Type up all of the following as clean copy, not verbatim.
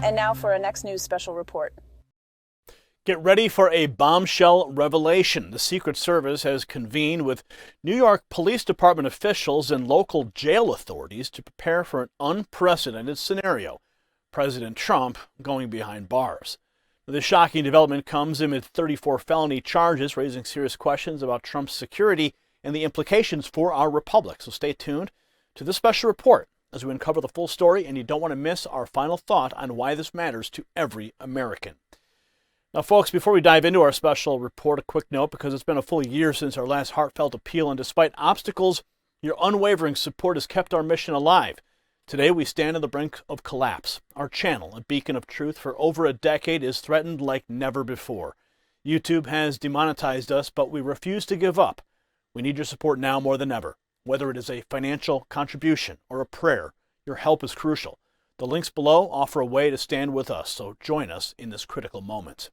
And now for a Next News special report. Get ready for a bombshell revelation. The Secret Service has convened with New York Police Department officials and local jail authorities to prepare for an unprecedented scenario: President Trump going behind bars. The shocking development comes amid 34 felony charges, raising serious questions about Trump's security and the implications for our republic. So stay tuned to this special report as we uncover the full story, and you don't want to miss our final thought on why this matters to every American. Now, folks, before we dive into our special report, a quick note, because it's been a full year since our last heartfelt appeal, and despite obstacles, your unwavering support has kept our mission alive. Today, we stand on the brink of collapse. Our channel, a beacon of truth for over a decade, is threatened like never before. YouTube has demonetized us, but we refuse to give up. We need your support now more than ever. Whether it is a financial contribution or a prayer, your help is crucial. The links below offer a way to stand with us, so join us in this critical moment.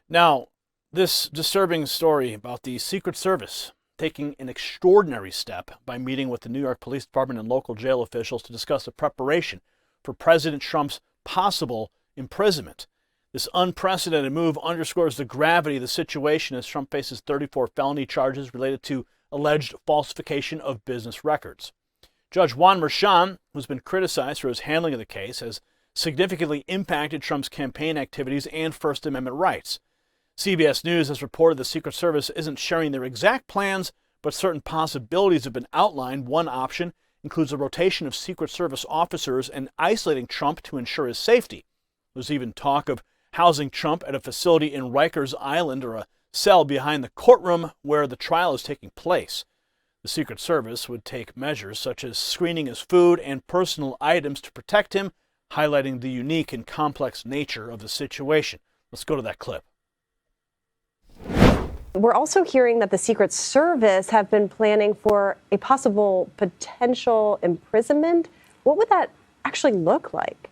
Now, this disturbing story about the Secret Service taking an extraordinary step by meeting with the New York Police Department and local jail officials to discuss the preparation for President Trump's possible imprisonment. This unprecedented move underscores the gravity of the situation as Trump faces 34 felony charges related to alleged falsification of business records. Judge Juan Merchan, who's been criticized for his handling of the case, has significantly impacted Trump's campaign activities and First Amendment rights. CBS News has reported the Secret Service isn't sharing their exact plans, but certain possibilities have been outlined. One option includes a rotation of Secret Service officers and isolating Trump to ensure his safety. There's even talk of housing Trump at a facility in Rikers Island or a cell behind the courtroom where the trial is taking place. The Secret Service would take measures such as screening his food and personal items to protect him, highlighting the unique and complex nature of the situation. Let's go to that clip. We're also hearing that the Secret Service have been planning for a possible potential imprisonment. What would that actually look like?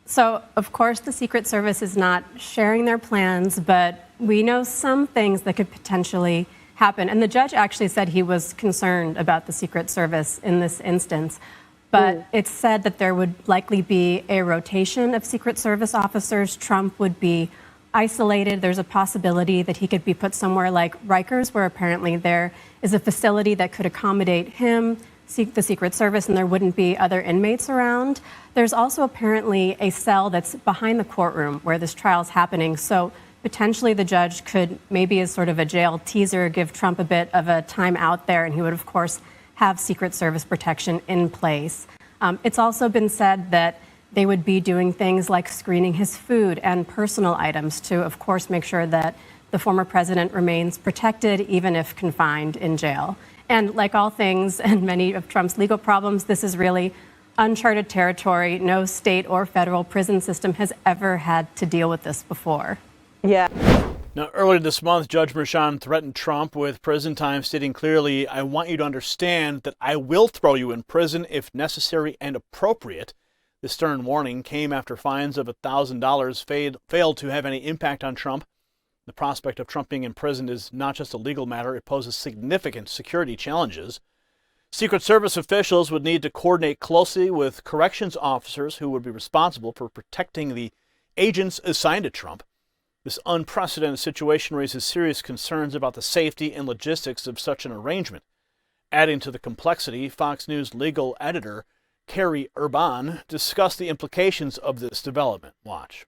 So, of course, the Secret Service is not sharing their plans, but we know some things that could potentially happen. And the judge actually said he was concerned about the Secret Service in this instance. But it's said that there would likely be a rotation of Secret Service officers. Trump would be isolated. There's a possibility that he could be put somewhere like Rikers, where apparently there is a facility that could accommodate him, the Secret Service, and there wouldn't be other inmates around. There's also apparently a cell that's behind the courtroom where this trial is happening. So potentially the judge could, maybe as sort of a jail teaser, give Trump a bit of a time out there, and he would, of course, have Secret Service protection in place. It's also been said that they would be doing things like screening his food and personal items to, of course, make sure that the former president remains protected, even if confined in jail. And like all things and many of Trump's legal problems, this is really uncharted territory. No state or federal prison system has ever had to deal with this before. Yeah. Now, earlier this month, Judge Merchan threatened Trump with prison time, stating clearly, "I want you to understand that I will throw you in prison if necessary and appropriate." The stern warning came after fines of $1,000 failed to have any impact on Trump. The prospect of Trump being imprisoned is not just a legal matter, it poses significant security challenges. Secret Service officials would need to coordinate closely with corrections officers who would be responsible for protecting the agents assigned to Trump. This unprecedented situation raises serious concerns about the safety and logistics of such an arrangement. Adding to the complexity, Fox News legal editor Carrie Urban discussed the implications of this development. Watch.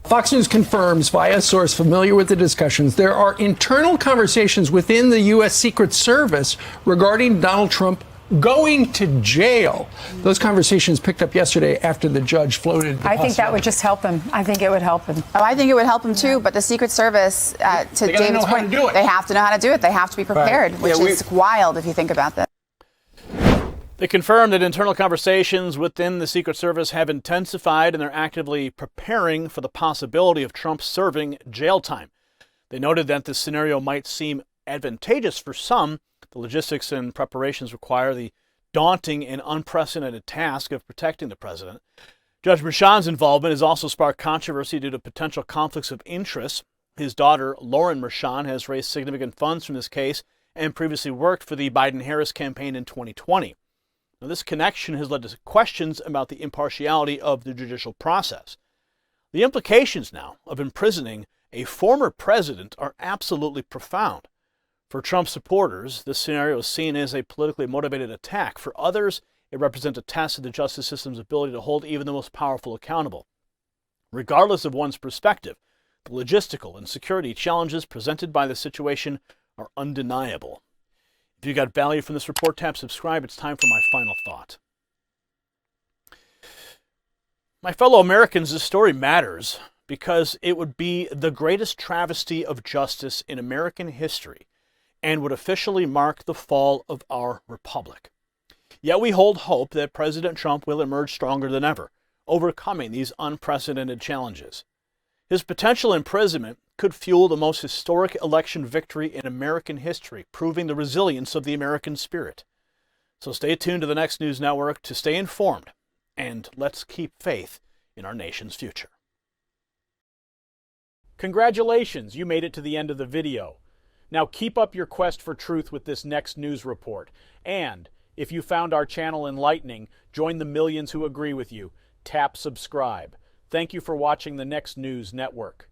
Fox News confirms via a source familiar with the discussions there are internal conversations within the U.S. Secret Service regarding Donald Trump going to jail. Those conversations picked up yesterday after the judge floated the I think that would just help him. I think it would help him. Oh, I think it would help him too, but the Secret Service, to David's point, they have to know how to do it. They have to be prepared, which is wild if you think about that. They confirmed that internal conversations within the Secret Service have intensified and they're actively preparing for the possibility of Trump serving jail time. They noted that this scenario might seem advantageous for some. The logistics and preparations require the daunting and unprecedented task of protecting the president. Judge Merchan's involvement has also sparked controversy due to potential conflicts of interest. His daughter, Lauren Merchan, has raised significant funds from this case and previously worked for the Biden-Harris campaign in 2020. Now, this connection has led to questions about the impartiality of the judicial process. The implications now of imprisoning a former president are absolutely profound. For Trump supporters, this scenario is seen as a politically motivated attack. For others, it represents a test of the justice system's ability to hold even the most powerful accountable. Regardless of one's perspective, the logistical and security challenges presented by the situation are undeniable. If you got value from this report, tap subscribe. It's time for my final thought. My fellow Americans, this story matters because it would be the greatest travesty of justice in American history and would officially mark the fall of our republic. Yet we hold hope that President Trump will emerge stronger than ever, overcoming these unprecedented challenges. His potential imprisonment could fuel the most historic election victory in American history, proving the resilience of the American spirit. So stay tuned to the Next News Network to stay informed, and let's keep faith in our nation's future. Congratulations, you made it to the end of the video. Now keep up your quest for truth with this next news report. And if you found our channel enlightening, join the millions who agree with you. Tap subscribe. Thank you for watching the Next News Network.